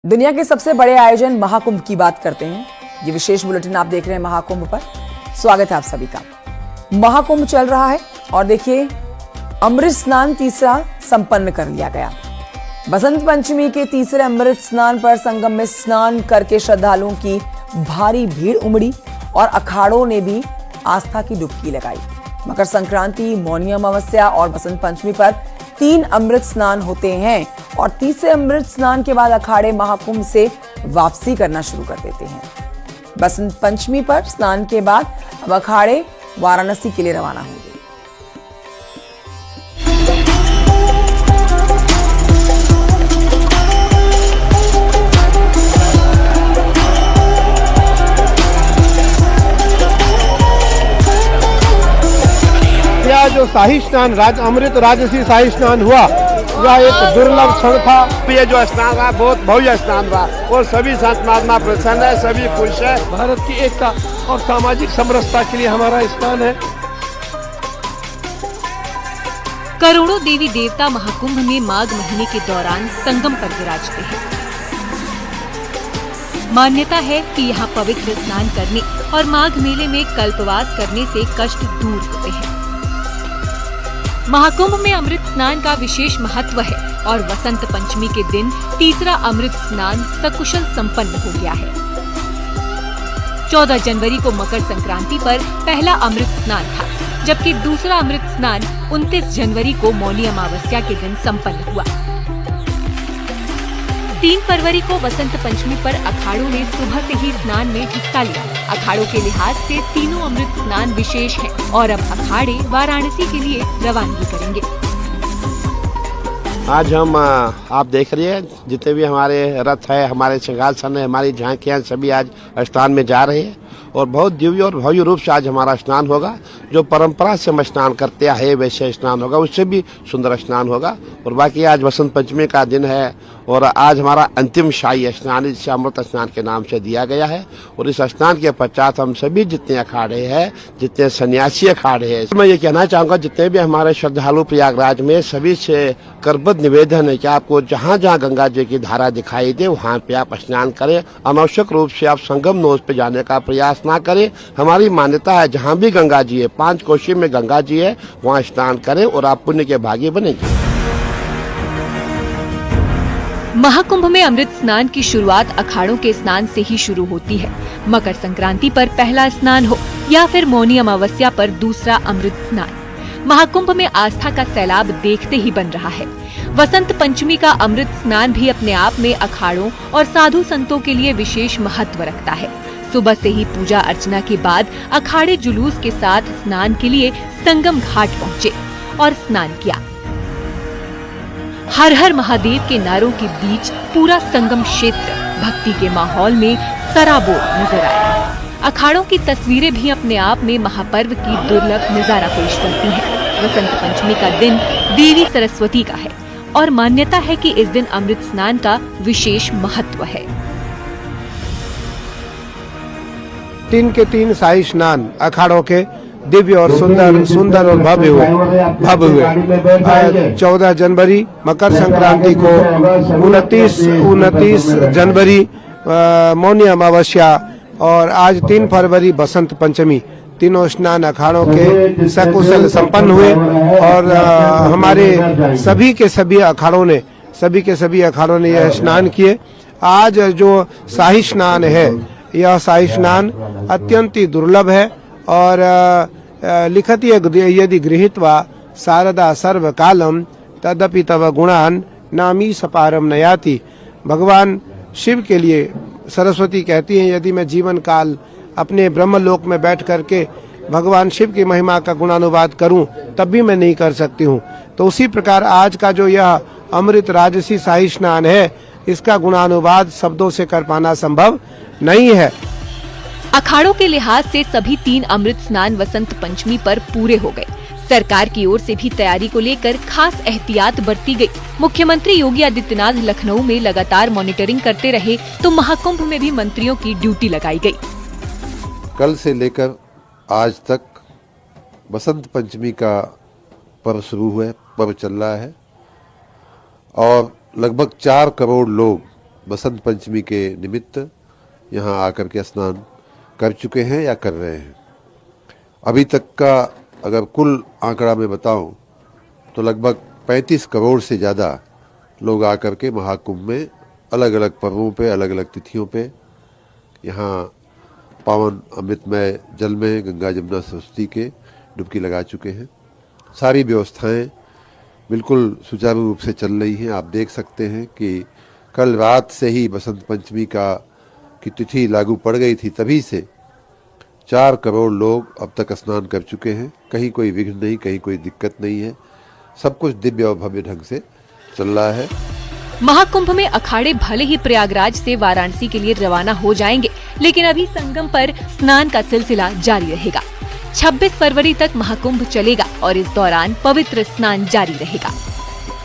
दुनिया के सबसे बड़े आयोजन महाकुंभ की बात करते हैं। ये विशेष बुलेटिन आप देख रहे हैं महाकुंभ पर। स्वागत है आप सभी का। महाकुंभ चल रहा है और देखिए अमृत स्नान तीसरा संपन्न कर लिया गया। बसंत पंचमी के तीसरे अमृत स्नान पर संगम में स्नान करके श्रद्धालुओं की भारी भीड़ उमड़ी और अखाड़ों ने भी आस्था की डुबकी लगाई। मकर संक्रांति, मौनी अमावस्या और बसंत पंचमी पर 3 अमृत स्नान होते हैं और तीसरे अमृत स्नान के बाद अखाड़े महाकुंभ से वापसी करना शुरू कर देते हैं। बसंत पंचमी पर स्नान के बाद अब अखाड़े वाराणसी के लिए रवाना होंगे। यह जो शाही स्नान अमृत राजसी शाही स्नान हुआ, यह एक दुर्लभ क्षण था। ये जो स्नान रहा बहुत भव्य स्नान रहा और सभी संत महात्मा प्रसन्न है, सभी खुश है। भारत की एकता और सामाजिक समरसता के लिए हमारा स्नान है। करोड़ों देवी देवता महाकुंभ में माघ महीने के दौरान संगम पर विराजते हैं। मान्यता है कि यहाँ पवित्र स्नान करने और माघ मेले में कल्पवास करने से कष्ट दूर होते हैं। महाकुंभ में अमृत स्नान का विशेष महत्व है और वसंत पंचमी के दिन तीसरा अमृत स्नान सकुशल संपन्न हो गया है। 14 जनवरी को मकर संक्रांति पर पहला अमृत स्नान था, जबकि दूसरा अमृत स्नान 29 जनवरी को मौनी अमावस्या के दिन संपन्न हुआ। 3 फरवरी को बसंत पंचमी पर अखाड़ों ने सुबह से ही स्नान में हिस्सा लिया। अखाड़ों के लिहाज से तीनों अमृत स्नान विशेष हैं और अब अखाड़े वाराणसी के लिए रवानगी करेंगे। आज हम आप देख रहे हैं जितने भी हमारे रथ है, हमारे सिंहासन है, हमारी झांकियां सभी आज स्नान में जा रहे हैं और बहुत दिव्य और भव्य रूप से आज हमारा स्नान होगा। जो परंपरा से हम स्नान करते आए वैसे स्नान होगा, उससे भी सुंदर स्नान होगा। और बाकी आज बसंत पंचमी का दिन है और आज हमारा अंतिम शाही स्नान जिसे अमृत स्नान के नाम से दिया गया है। और इस स्नान के पश्चात हम सभी जितने अखाड़े हैं, जितने सन्यासी अखाड़े हैं, मैं ये कहना चाहूँगा जितने भी हमारे श्रद्धालु प्रयागराज में सभी से करबद्ध निवेदन है कि आपको जहाँ जहाँ गंगा जी की धारा दिखाई दे वहाँ पे आप स्नान करें। अनावश्यक रूप से आप संगम नोज पे जाने का प्रयास ना करें। हमारी मान्यता है जहाँ भी गंगा जी है, 5 कोशी में गंगा जी है, वहाँ स्नान करें और आप पुण्य के भागी बनेंगे। महाकुंभ में अमृत स्नान की शुरुआत अखाड़ों के स्नान से ही शुरू होती है। मकर संक्रांति पर पहला स्नान हो या फिर मौनी अमावस्या पर दूसरा अमृत स्नान, महाकुंभ में आस्था का सैलाब देखते ही बन रहा है। वसंत पंचमी का अमृत स्नान भी अपने आप में अखाड़ों और साधु संतों के लिए विशेष महत्व रखता है। सुबह से ही पूजा अर्चना के बाद अखाड़े जुलूस के साथ स्नान के लिए संगम घाट पहुँचे और स्नान किया। हर हर महादेव के नारों के बीच पूरा संगम क्षेत्र भक्ति के माहौल में सराबोर नजर आया। अखाड़ों की तस्वीरें भी अपने आप में महापर्व की दुर्लभ नजारा पेश करती हैं। वसंत पंचमी का दिन देवी सरस्वती का है और मान्यता है कि इस दिन अमृत स्नान का विशेष महत्व है। 3 के 3 शाही स्नान अखाड़ों के दिव्य और सुंदर और भव्य हुए। 14 जनवरी मकर संक्रांति को, 29 जनवरी मौनी अमावस्या और आज 3 फरवरी बसंत पंचमी, तीनों स्नान अखाड़ों के सकुशल संपन्न हुए और हमारे सभी के सभी अखाड़ों ने यह स्नान किए। आज जो शाही स्नान है, यह शाही स्नान अत्यंत ही दुर्लभ है और लिखति यदि गृहीत्वा शारदा सर्वकालम तदपि तव गुणान नामी सपारम नयाति। भगवान शिव के लिए सरस्वती कहती हैं, यदि मैं जीवन काल अपने ब्रह्मलोक में बैठ करके भगवान शिव की महिमा का गुणानुवाद करूं तब भी मैं नहीं कर सकती हूं। तो उसी प्रकार आज का जो यह अमृत राजसी शाही स्नान है, इसका गुणानुवाद शब्दों से कर पाना संभव नहीं है। अखाड़ों के लिहाज से सभी 3 अमृत स्नान वसंत पंचमी पर पूरे हो गए। सरकार की ओर से भी तैयारी को लेकर खास एहतियात बरती गई। मुख्यमंत्री योगी आदित्यनाथ लखनऊ में लगातार मॉनिटरिंग करते रहे तो महाकुंभ में भी मंत्रियों की ड्यूटी लगाई गई। कल से लेकर आज तक बसंत पंचमी का पर्व शुरू हुआ है, पर्व चल रहा है और लगभग 4 करोड़ लोग बसंत पंचमी के निमित्त यहाँ आकर के स्नान कर चुके हैं या कर रहे हैं। अभी तक का अगर कुल आंकड़ा मैं बताऊं तो लगभग 35 करोड़ से ज़्यादा लोग आकर के महाकुंभ में अलग अलग पर्वों पे, अलग अलग तिथियों पे यहाँ पावन अमृतमय जल में गंगा जमुना सरस्वती के डुबकी लगा चुके हैं। सारी व्यवस्थाएं बिल्कुल सुचारू रूप से चल रही हैं। आप देख सकते हैं कि कल रात से ही बसंत पंचमी की तिथि लागू पड़ गई थी, तभी से 4 करोड़ लोग अब तक स्नान कर चुके हैं। कहीं कोई विघ्न नहीं, कहीं कोई दिक्कत नहीं है। सब कुछ दिव्य और भव्य ढंग से चल रहा है। महाकुंभ में अखाड़े भले ही प्रयागराज से वाराणसी के लिए रवाना हो जाएंगे, लेकिन अभी संगम पर स्नान का सिलसिला जारी रहेगा। 26 फरवरी तक महाकुंभ चलेगा और इस दौरान पवित्र स्नान जारी रहेगा।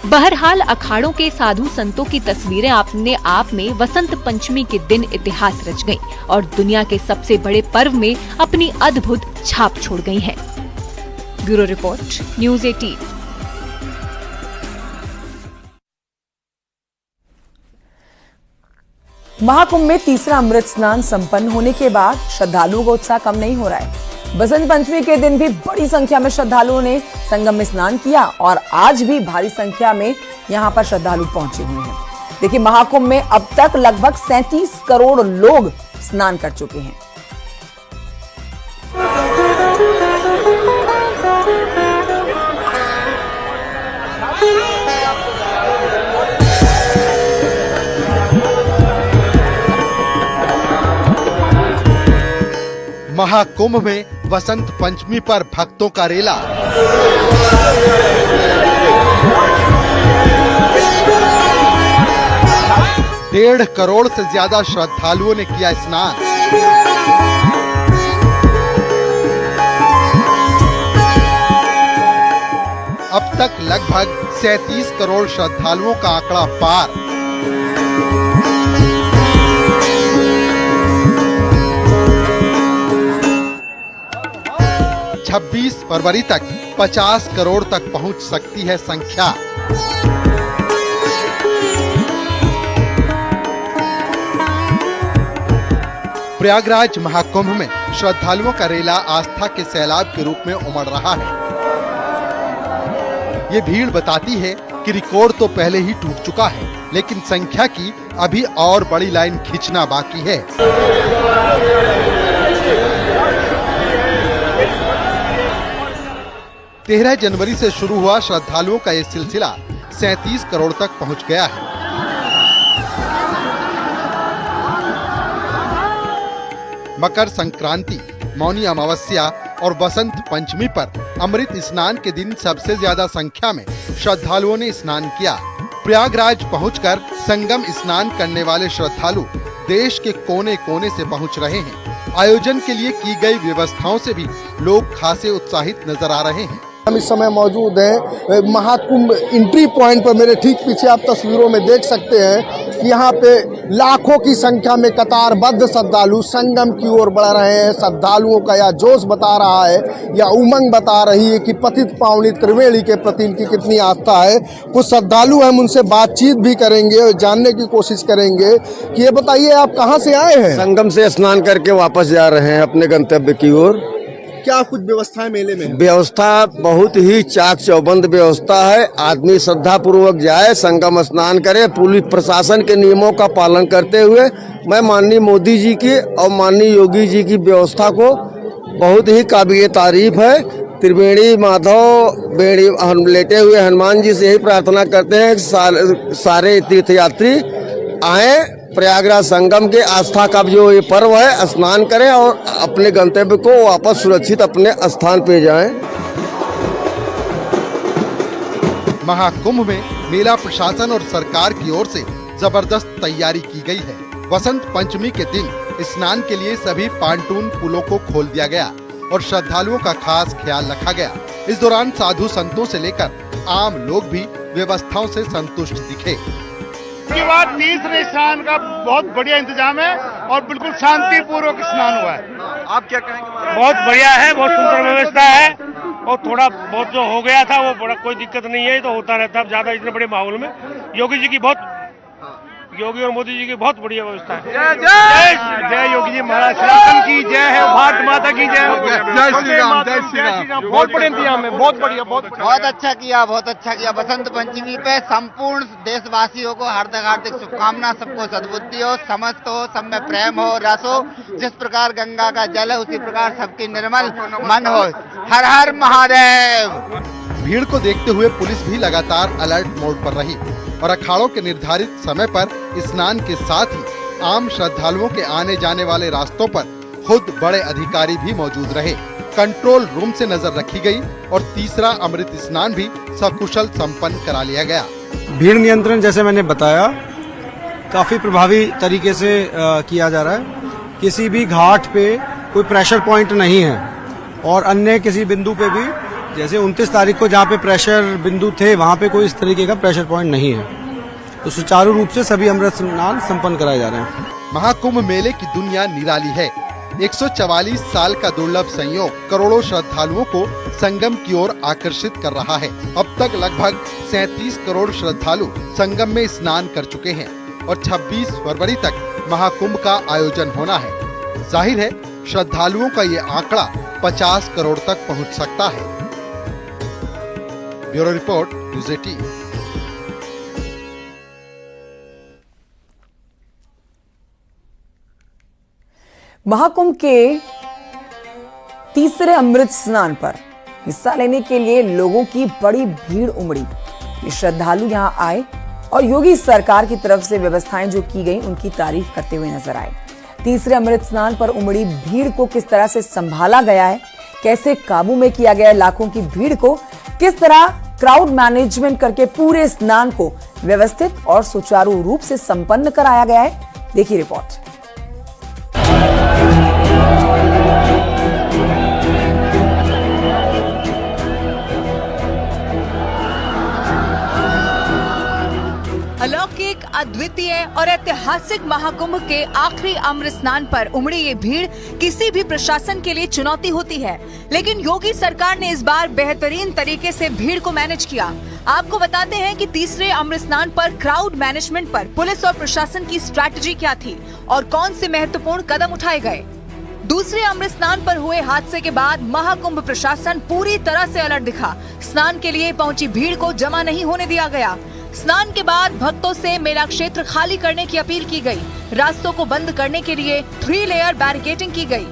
बहरहाल अखाड़ों के साधु संतों की तस्वीरें अपने आप में वसंत पंचमी के दिन इतिहास रच गईं और दुनिया के सबसे बड़े पर्व में अपनी अद्भुत छाप छोड़ गई हैं। Bureau report, news 18। महाकुंभ में तीसरा अमृत स्नान संपन्न होने के बाद श्रद्धालुओं का उत्साह कम नहीं हो रहा है। बसंत पंचमी के दिन भी बड़ी संख्या में श्रद्धालुओं ने संगम में स्नान किया और आज भी भारी संख्या में यहां पर श्रद्धालु पहुंचे हुए हैं। देखिए, महाकुंभ में अब तक लगभग 37 करोड़ लोग स्नान कर चुके हैं। महाकुंभ में वसंत पंचमी पर भक्तों का रेला। डेढ़ करोड़ से ज्यादा श्रद्धालुओं ने किया स्नान। अब तक लगभग 37 करोड़ श्रद्धालुओं का आंकड़ा पार। छब्बीस फरवरी तक 50 करोड़ तक पहुंच सकती है संख्या। प्रयागराज महाकुंभ में श्रद्धालुओं का रेला आस्था के सैलाब के रूप में उमड़ रहा है। ये भीड़ बताती है कि रिकॉर्ड तो पहले ही टूट चुका है, लेकिन संख्या की अभी और बड़ी लाइन खींचना बाकी है। 13 जनवरी से शुरू हुआ श्रद्धालुओं का ये सिलसिला 37 करोड़ तक पहुंच गया है। मकर संक्रांति, मौनी अमावस्या और बसंत पंचमी पर अमृत स्नान के दिन सबसे ज्यादा संख्या में श्रद्धालुओं ने स्नान किया। प्रयागराज पहुंचकर संगम स्नान करने वाले श्रद्धालु देश के कोने कोने से पहुंच रहे हैं। आयोजन के लिए की गई व्यवस्थाओं से भी लोग खासे उत्साहित नजर आ रहे हैं। हम इस समय मौजूद हैं महाकुंभ एंट्री पॉइंट पर। मेरे ठीक पीछे आप तस्वीरों में देख सकते हैं कि यहाँ पे लाखों की संख्या में कतारबद्ध श्रद्धालु संगम की ओर बढ़ रहे हैं। श्रद्धालुओं का यह जोश बता रहा है या उमंग बता रही है कि पतित पावनी त्रिवेणी के प्रति इनकी कितनी आस्था है। कुछ श्रद्धालु हम उनसे बातचीत भी करेंगे और जानने की कोशिश करेंगे कि ये बताइए, आप कहाँ से आए हैं? संगम से स्नान करके वापस जा रहे हैं अपने गंतव्य की ओर। क्या कुछ व्यवस्थाएं मेले में है? व्यवस्था बहुत ही चाक चौबंद व्यवस्था है। आदमी श्रद्धा पूर्वक जाए, संगम स्नान करे, पुलिस प्रशासन के नियमों का पालन करते हुए। मैं माननीय मोदी जी की और माननीय योगी जी की व्यवस्था को बहुत ही काबिल तारीफ है। त्रिवेणी माधव बेड़ी लेटे हुए हनुमान जी से यही प्रार्थना करते हैं कि सारे तीर्थयात्री आए, प्रयागराज संगम के आस्था का जो ये पर्व है स्नान करें और अपने गंतव्य को वापस सुरक्षित अपने स्थान पे जाएं। महाकुंभ में मेला प्रशासन और सरकार की ओर से जबरदस्त तैयारी की गई है। वसंत पंचमी के दिन स्नान के लिए सभी पांटून पुलों को खोल दिया गया और श्रद्धालुओं का खास ख्याल रखा गया। इस दौरान साधु संतों से लेकर आम लोग भी व्यवस्थाओं से संतुष्ट दिखे। इसके बाद तीसरे स्नान का बहुत बढ़िया इंतजाम है और बिल्कुल शांतिपूर्वक स्नान हुआ है। आप क्या कहेंगे? बहुत बढ़िया है, बहुत सुंदर व्यवस्था है और थोड़ा बहुत जो हो गया था वो बड़ा कोई दिक्कत नहीं है, तो होता रहता है ज्यादा इतने बड़े माहौल में। योगी जी की बहुत योगी और मोदी जी की बहुत बढ़िया व्यवस्था है। जय योगी जी महाराज, सनातन की जय है, भारत माता की जय। जय श्री राम, जय श्री राम। बहुत बड़े इंतजाम है, बहुत बढ़िया, बहुत अच्छा किया, बहुत अच्छा किया। बसंत पंचमी पे संपूर्ण देशवासियों को हार्दिक हार्दिक शुभकामना। सबको सद्बुद्धि हो, समस्त हो, सब में प्रेम हो, रस हो। जिस प्रकार गंगा का जल है उसी प्रकार सबकी निर्मल मन हो। हर हर महादेव। भीड़ को देखते हुए पुलिस भी लगातार अलर्ट मोड पर रही और अखाड़ों के निर्धारित समय पर स्नान के साथ ही आम श्रद्धालुओं के आने जाने वाले रास्तों पर खुद बड़े अधिकारी भी मौजूद रहे। कंट्रोल रूम से नजर रखी गई और तीसरा अमृत स्नान भी सकुशल संपन्न करा लिया गया। भीड़ नियंत्रण जैसे मैंने बताया काफी प्रभावी तरीके से किया जा रहा है। किसी भी घाट पे कोई प्रेशर पॉइंट नहीं है और अन्य किसी बिंदु पे भी जैसे 29 तारीख को जहाँ पे प्रेशर बिंदु थे वहाँ पे कोई इस तरीके का प्रेशर पॉइंट नहीं है। तो सुचारू रूप से सभी अमृत स्नान संपन्न कराए जा रहे हैं। महाकुंभ मेले की दुनिया निराली है। 144 साल का दुर्लभ संयोग करोड़ों श्रद्धालुओं को संगम की ओर आकर्षित कर रहा है। अब तक लगभग 37 करोड़ श्रद्धालु संगम में स्नान कर चुके हैं और 26 फरवरी तक महाकुंभ का आयोजन होना है। जाहिर है श्रद्धालुओं का ये आंकड़ा 50 करोड़ तक पहुंच सकता है। Bureau report, news 18। महाकुंभ के तीसरे अमृत स्नान पर हिस्सा लेने के लिए लोगों की बड़ी भीड़ उमड़ी। ये श्रद्धालु यहां आए और योगी सरकार की तरफ से व्यवस्थाएं जो की गई उनकी तारीफ करते हुए नजर आए। तीसरे अमृत स्नान पर उमड़ी भीड़ को किस तरह से संभाला गया है, कैसे काबू में किया गया है लाखों की भीड़ को, किस तरह क्राउड मैनेजमेंट करके पूरे स्नान को व्यवस्थित और सुचारू रूप से संपन्न कराया गया है, देखिए रिपोर्ट। अलौकिक, अद्वितीय और ऐतिहासिक महाकुंभ के आखिरी अमृत स्नान पर उमड़ी ये भीड़ किसी भी प्रशासन के लिए चुनौती होती है, लेकिन योगी सरकार ने इस बार बेहतरीन तरीके से भीड़ को मैनेज किया। आपको बताते हैं कि तीसरे अमृत स्नान पर क्राउड मैनेजमेंट पर पुलिस और प्रशासन की स्ट्रैटेजी क्या थी और कौन से महत्वपूर्ण कदम उठाए गए। दूसरे अमृत स्नान पर हुए हादसे के बाद महाकुंभ प्रशासन पूरी तरह से अलर्ट दिखा। स्नान के लिए पहुंची भीड़ को जमा नहीं होने दिया गया। स्नान के बाद भक्तों से मेला क्षेत्र खाली करने की अपील की गई। रास्तों को बंद करने के लिए 3 लेयर बैरिकेडिंग की गई।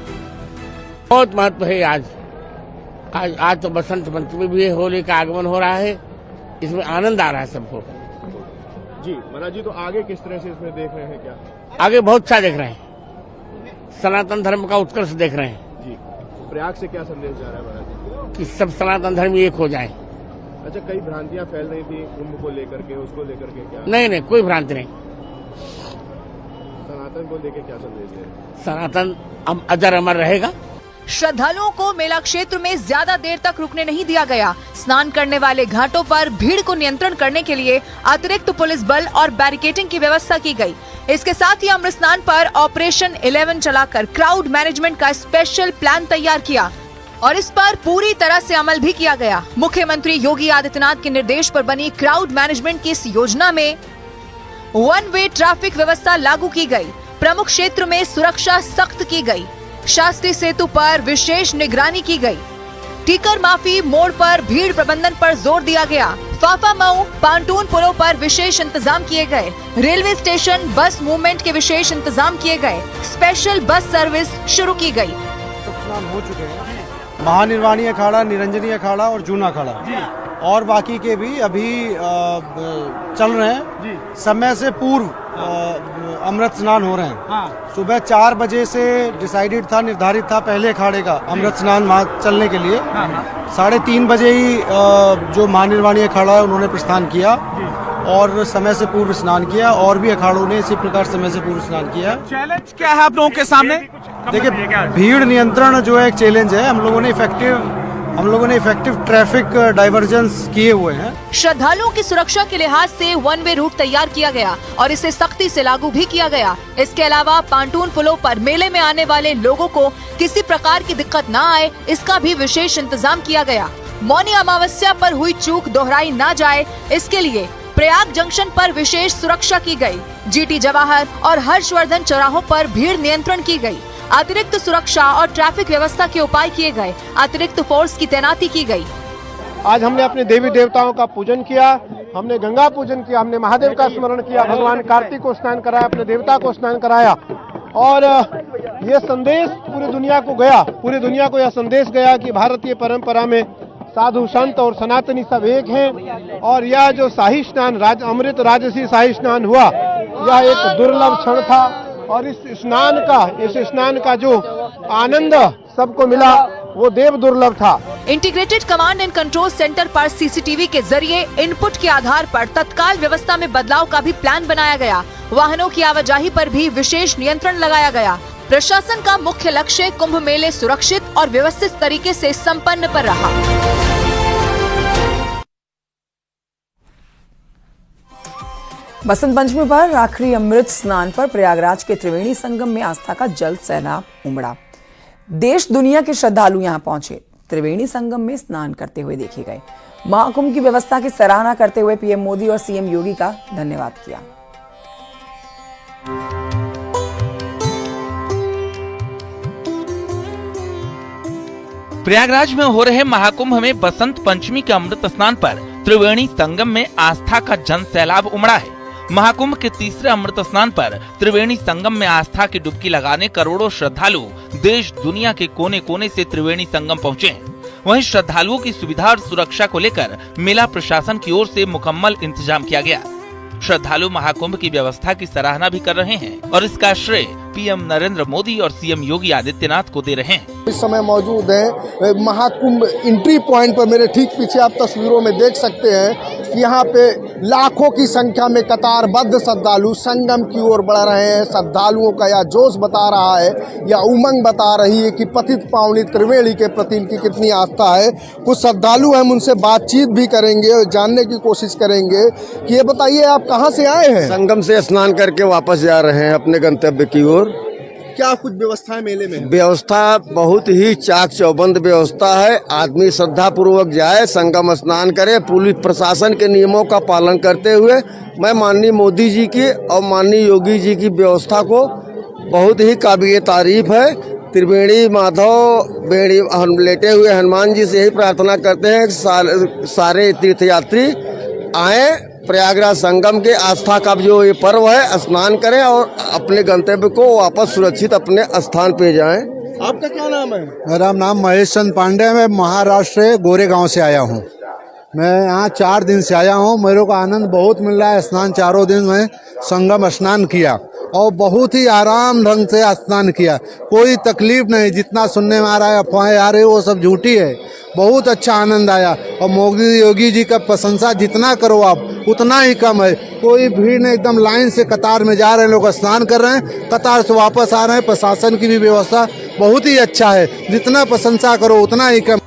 बहुत महत्व है आज तो बसंत पंचमी भी है, होली का आगमन हो रहा है, इसमें आनंद आ रहा है सबको। जी महाराज जी, तो आगे किस तरह से इसमें देख रहे हैं? क्या आगे बहुत अच्छा देख रहे हैं, सनातन धर्म का उत्कर्ष देख रहे हैं जी। प्रयाग से क्या संदेश जा रहा है महाराज जी? कि सब सनातन धर्म एक हो जाए। अच्छा, कई भ्रांतियां फैल रही थी कुंभ को लेकर के, उसको लेकर के क्या? नहीं, कोई भ्रांति नहीं। सनातन को लेकर क्या संदेश है? सनातन अजर अमर रहेगा। श्रद्धालुओं को मेला क्षेत्र में ज्यादा देर तक रुकने नहीं दिया गया। स्नान करने वाले घाटों पर भीड़ को नियंत्रण करने के लिए अतिरिक्त पुलिस बल और बैरिकेडिंग की व्यवस्था की गई। इसके साथ ही अमृत स्नान पर ऑपरेशन 11 चलाकर क्राउड मैनेजमेंट का स्पेशल प्लान तैयार किया और इस पर पूरी तरह से अमल भी किया गया। मुख्यमंत्री योगी आदित्यनाथ के निर्देश पर बनी क्राउड मैनेजमेंट की इस योजना में 1 वे ट्रैफिक व्यवस्था लागू की गई। प्रमुख क्षेत्र में सुरक्षा सख्त की गई। शास्त्री सेतु पर विशेष निगरानी की गई। टीकर माफी मोड़ पर भीड़ प्रबंधन पर जोर दिया गया। फाफा मऊ पांटून पुलों पर विशेष इंतजाम किए गए। रेलवे स्टेशन बस मूवमेंट के विशेष इंतजाम किए गए। स्पेशल बस सर्विस शुरू की गई। स्नान हो चुके हैं, महानिर्वाणी अखाड़ा, निरंजनी अखाड़ा और जूना अखाड़ा और बाकी के भी अभी चल रहे हैं। समय से पूर्व अमृत स्नान हो रहे हैं। सुबह 4 बजे से डिसाइडेड था, निर्धारित था पहले अखाड़े का अमृत स्नान चलने के लिए। 3:30 बजे ही जो महानिर्वाणी अखाड़ा है उन्होंने प्रस्थान किया और समय से पूर्व स्नान किया और भी अखाड़ों ने इसी प्रकार समय से पूर्व स्नान किया। चैलेंज क्या है आप लोगों के सामने? देखिए, भीड़ नियंत्रण जो है एक चैलेंज है। हम लोगों ने इफेक्टिव ट्रैफिक डाइवर्जेंस किए हुए हैं। श्रद्धालुओं की सुरक्षा के लिहाज से 1 वे रूट तैयार किया गया और इसे सख्ती से लागू भी किया गया। इसके अलावा पांटून पुलों पर मेले में आने वाले लोगों को किसी प्रकार की दिक्कत न आए, इसका भी विशेष इंतजाम किया गया। मौनी अमावस्या पर हुई चूक दोहराई न जाए, इसके लिए प्रयाग जंक्शन पर विशेष सुरक्षा की गई। जीटी जवाहर और हर्षवर्धन चौराहों पर भीड़ नियंत्रण की गई। अतिरिक्त सुरक्षा और ट्रैफिक व्यवस्था के उपाय किए गए। अतिरिक्त फोर्स की तैनाती की गई। आज हमने अपने देवी देवताओं का पूजन किया, हमने गंगा पूजन किया, हमने महादेव का स्मरण किया, भगवान कार्तिक को स्नान कराया, अपने देवता को स्नान कराया और ये संदेश पूरी दुनिया को गया, पूरी दुनिया को यह संदेश गया कि भारतीय परंपरा में साधु संत और सनातनी सब एक हैं और यह जो शाही स्नान अमृत राजसी शाही स्नान हुआ, यह एक दुर्लभ क्षण था और इस स्नान का जो आनंद सबको मिला वो देव दुर्लभ था। Integrated command and control centre पर सीसीटीवी के जरिए इनपुट के आधार पर तत्काल व्यवस्था में बदलाव का भी प्लान बनाया गया। वाहनों की आवाजाही पर भी विशेष नियंत्रण लगाया गया। प्रशासन का मुख्य लक्ष्य कुंभ मेले सुरक्षित और व्यवस्थित तरीके से संपन्न पर रहा। बसंत पंचमी पर आखिरी अमृत स्नान पर प्रयागराज के त्रिवेणी संगम में आस्था का जल सैलाब उमड़ा। देश दुनिया के श्रद्धालु यहां पहुंचे, त्रिवेणी संगम में स्नान करते हुए देखे गए। महाकुंभ की व्यवस्था की सराहना करते हुए पीएम मोदी और सीएम योगी का धन्यवाद किया। प्रयागराज में हो रहे महाकुंभ में बसंत पंचमी के अमृत स्नान पर त्रिवेणी संगम में आस्था का जन सैलाब उमड़ा है। महाकुंभ के तीसरे अमृत स्नान पर त्रिवेणी संगम में आस्था की डुबकी लगाने करोड़ों श्रद्धालु देश दुनिया के कोने कोने से त्रिवेणी संगम पहुंचे हैं। वहीं श्रद्धालुओं की सुविधा और सुरक्षा को लेकर मेला प्रशासन की ओर से मुकम्मल इंतजाम किया गया। श्रद्धालु महाकुंभ की व्यवस्था की सराहना भी कर रहे हैं और इसका श्रेय पीएम नरेंद्र मोदी और सीएम योगी आदित्यनाथ को दे रहे हैं। इस समय मौजूद है महाकुंभ एंट्री पॉइंट पर। मेरे ठीक पीछे आप तस्वीरों में देख सकते हैं कि यहाँ पे लाखों की संख्या में कतारबद्ध श्रद्धालु संगम की ओर बढ़ रहे हैं। श्रद्धालुओं का यह जोश बता रहा है, यह उमंग बता रही है कि पतित पावनी त्रिवेणी के प्रति इनकी कितनी आस्था है। कुछ श्रद्धालु हम उनसे बातचीत भी करेंगे और जानने की कोशिश करेंगे कि ये बताइए आप कहाँ से आए हैं? संगम से स्नान करके वापस जा रहे हैं अपने गंतव्य की ओर। क्या कुछ व्यवस्था मेले में? व्यवस्था बहुत ही चाक चौबंद व्यवस्था है। आदमी श्रद्धा पूर्वक जाए, संगम स्नान करे, पुलिस प्रशासन के नियमों का पालन करते हुए। मैं माननीय मोदी जी की और माननीय योगी जी की व्यवस्था को बहुत ही काबिल तारीफ है। त्रिवेणी माधव बेड़ी लेटे हुए हनुमान जी से यही प्रार्थना करते हैं कि सारे तीर्थयात्री आए, प्रयागराज संगम के आस्था का जो ये पर्व है स्नान करें और अपने गंतव्य को वापस सुरक्षित अपने स्थान पे जाएं। आपका क्या नाम है? मेरा नाम महेश चंद पांडे है। मैं महाराष्ट्र गोरेगांव से आया हूँ। मैं यहाँ 4 दिन से आया हूँ। मेरे को आनंद बहुत मिल रहा है। स्नान 4 दिन में संगम स्नान किया और बहुत ही आराम ढंग से स्नान किया, कोई तकलीफ नहीं। जितना सुनने में आ रहा है अफवाहें आ रही है वो सब झूठी है। बहुत अच्छा आनंद आया और मोदी योगी जी का प्रशंसा जितना करो आप उतना ही कम है। कोई भीड़ नहीं, एकदम लाइन से कतार में जा रहे हैं, लोग स्नान कर रहे हैं, कतार से वापस आ रहे हैं। प्रशासन की भी व्यवस्था बहुत ही अच्छा है, जितना प्रशंसा करो उतना ही कम।